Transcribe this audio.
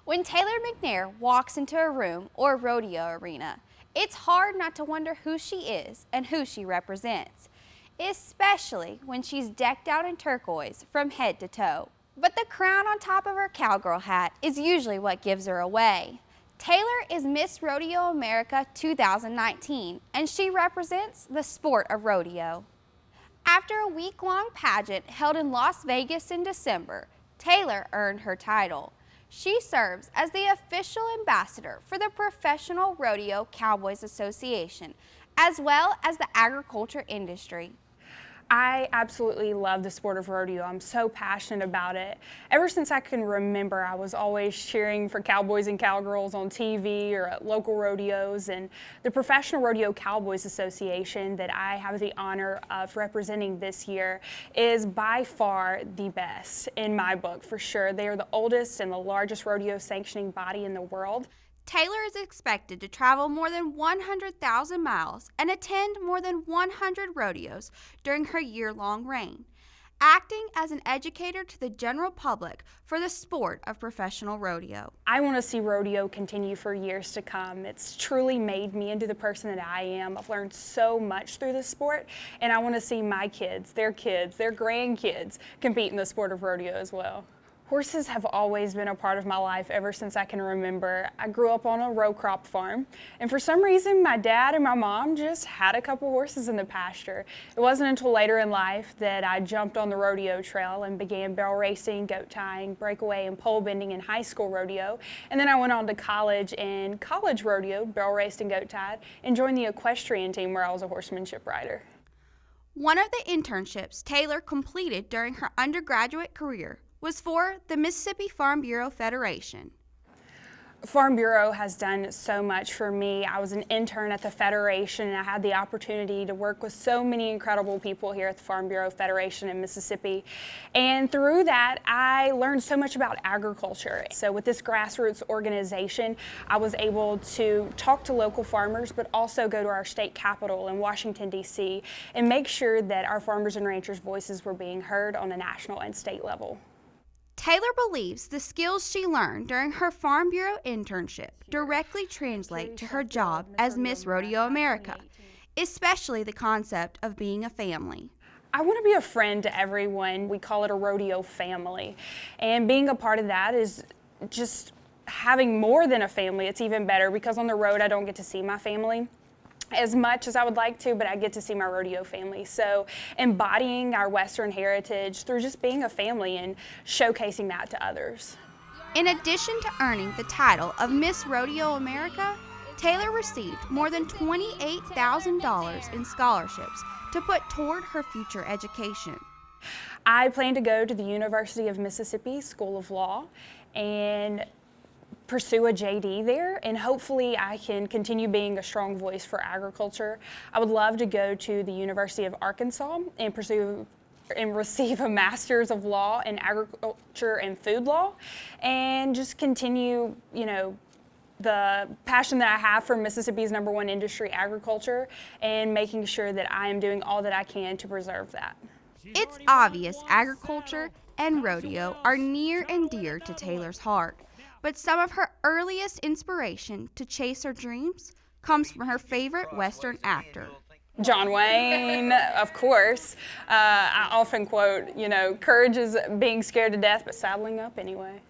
When Taylor McNair walks into a room or rodeo arena, it's hard not to wonder who she is and who she represents, especially when she's decked out in turquoise from head to toe. But the crown on top of her cowgirl hat is usually what gives her away. Taylor is Miss Rodeo America 2019, and she represents the sport of rodeo. After a week-long pageant held in Las Vegas in December, Taylor earned her title. She serves as the official ambassador for the Professional Rodeo Cowboys Association, as well as the agriculture industry. I absolutely love the sport of rodeo. I'm so passionate about it. Ever since I can remember, I was always cheering for cowboys and cowgirls on TV or at local rodeos, and the Professional Rodeo Cowboys Association that I have the honor of representing this year is by far the best in my book, for sure. They are the oldest and the largest rodeo sanctioning body in the world. Taylor is expected to travel more than 100,000 miles and attend more than 100 rodeos during her year-long reign, acting as an educator to the general public for the sport of professional rodeo. I want to see rodeo continue for years to come. It's truly made me into the person that I am. I've learned so much through the sport, and I want to see my kids, their grandkids compete in the sport of rodeo as well. Horses have always been a part of my life ever since I can remember. I grew up on a row crop farm, and for some reason my dad and my mom just had a couple horses in the pasture. It wasn't until later in life that I jumped on the rodeo trail and began barrel racing, goat tying, breakaway, and pole bending in high school rodeo. And then I went on to college and college rodeo, barrel raced and goat tied, and joined the equestrian team where I was a horsemanship rider. One of the internships Taylor completed during her undergraduate career was for the Mississippi Farm Bureau Federation. Farm Bureau has done so much for me. I was an intern at the Federation, and I had the opportunity to work with so many incredible people here at the Farm Bureau Federation in Mississippi. And through that, I learned so much about agriculture. So with this grassroots organization, I was able to talk to local farmers, but also go to our state capitol in Washington, D.C., and make sure that our farmers and ranchers' voices were being heard on a national and state level. Taylor believes the skills she learned during her Farm Bureau internship directly translate to her job as Miss Rodeo America, especially the concept of being a family. I want to be a friend to everyone. We call it a rodeo family, and being a part of that is just having more than a family. It's even better because on the road I don't get to see my family as much as I would like to, but I get to see my rodeo family. So embodying our Western heritage through just being a family and showcasing that to others. In addition to earning the title of Miss Rodeo America, Taylor received more than $28,000 in scholarships to put toward her future education. I plan to go to the University of Mississippi School of Law and pursue a JD there, and hopefully I can continue being a strong voice for agriculture. I would love to go to the University of Arkansas and receive a Master's of Law in Agriculture and Food Law, and just continue, the passion that I have for Mississippi's #1 industry, agriculture, and making sure that I am doing all that I can to preserve that. It's obvious agriculture and rodeo are near and dear to Taylor's heart. But some of her earliest inspiration to chase her dreams comes from her favorite Western actor. John Wayne, of course. I often quote, courage is being scared to death, but saddling up anyway.